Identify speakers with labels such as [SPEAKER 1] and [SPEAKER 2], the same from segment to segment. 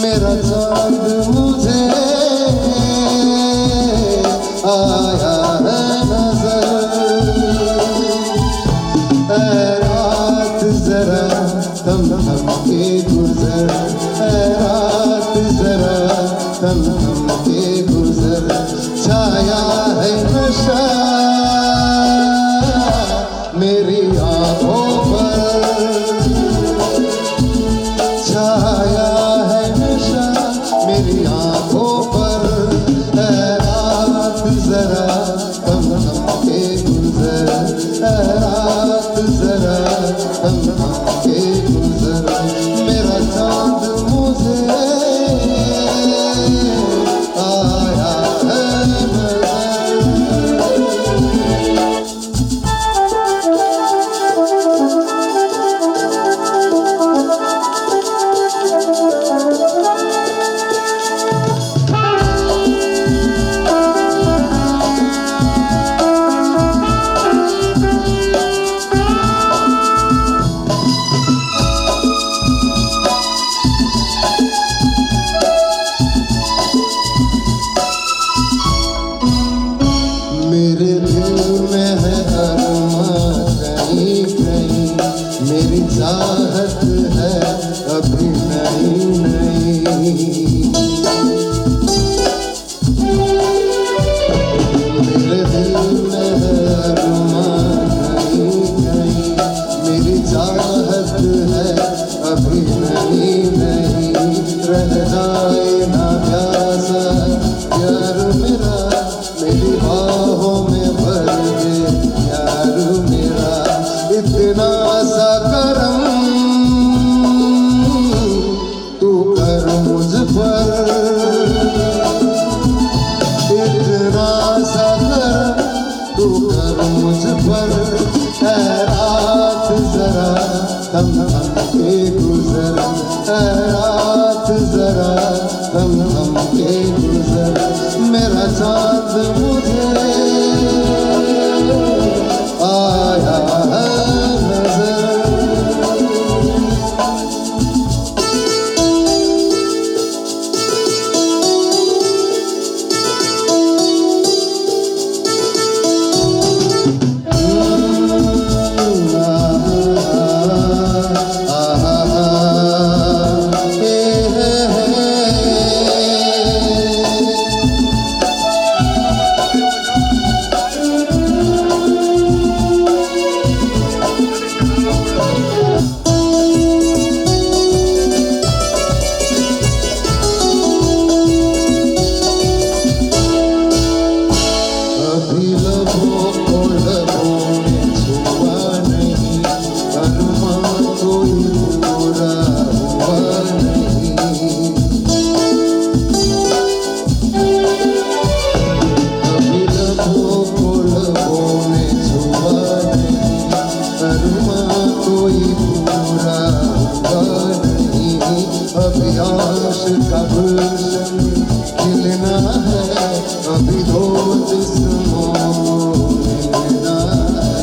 [SPEAKER 1] मेरा चांद मुझे आया है नजर, ऐ रात जरा थम थम के गुजर, ऐ रात जरा थम थम के गुजर, छाया है नशा मेरी आंखों पर, छाया है नशा मेरी आंखों पर, ऐ रात जरा थम थम के गुजर, ऐ रात जरा थम थम के गुजर, मेरा चांद मुझे आया है नजर। मेरे दिल में है अरमां कहीं कहीं, मेरी चाहत है अभी नहीं नहीं, मेरे दिल में है अरमां कहीं कहीं, मेरी चाहत है अभी नहीं नहीं, रह जाए ना प्यासा यार मेरा, मेरी बाहों में भर दे यार मेरा, इतना सा करम तू कर मुझ पर, इतना सा करम तू कर मुझ पर, ऐ रात जरा थम थम के गुजर, ऐ रात जरा थम थम के गुजर, मेरा चांद मुझे आया है नजर। अभी लबों को लबों में छुआ नहीं, अरमां कोई पूरा हुआ नहीं, अभी लबों को लबों में छुआ नहीं, अरमां कोई पूरा हुआ नहीं, अभी आशिक़ का गुलशन खिलना है, अभी दो जिस्मों को मिलना है,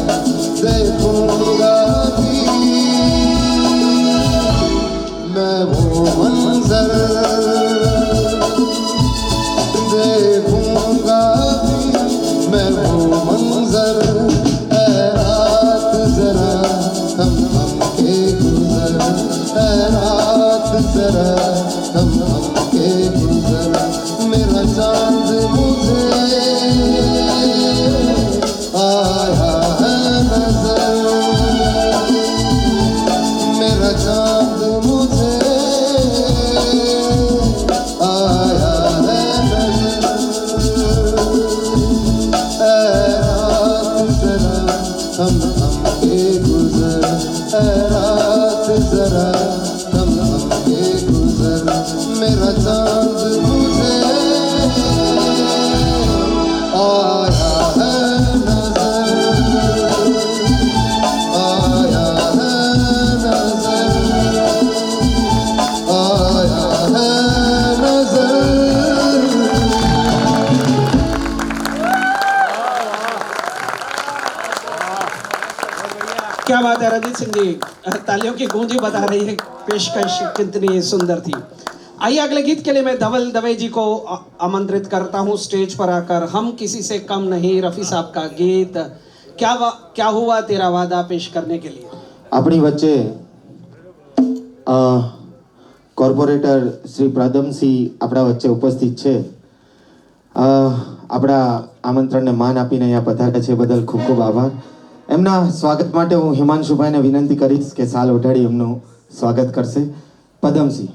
[SPEAKER 1] देखूंगा भी मैं वो मंजर, देखूंगा भी मैं वो मंजर, ऐ रात जरा थम थम के गुजर, ऐ रात जरा थम थम के गुजर, मेरा चांद मुझे आया है नजर, मेरा चांद मुझे आया है नजर, ऐ रात जरा थम थम के गुजर, ऐ रात जरा थम थम के गुजर, मेरा चांद मुझे आया है नजर, आया है नजर, आया है नजर।
[SPEAKER 2] क्या बात है रंजीत सिंह जी, तालियों की गूंज ही बता रही है पेशकश कितनी सुंदर थी। आइए अगले गीत के लिए मैं धवल दवे जी को आमंत्रित करता हूँ स्टेज पर आकर। हम किसी से कम नहीं, रफ़ी साहब का गीत क्या हुआ तेरा वादा पेश करने के लिए।
[SPEAKER 3] આપણી વચ્ચે કોર્પોરેટર શ્રી પ્રદમસિંહ આપણા વચ્ચે ઉપસ્થિત છે. આપણા આમંત્રણને માન આપીને અહીંયા પધાર્યા છે બદલ ખૂબ ખૂબ આભાર. એમના સ્વાગત માટે હું હિમાંશુભાઈને વિનંતી કરીશ કે સાલ ઓઢાડી એમનું સ્વાગત કરશે. પદમસિંહ.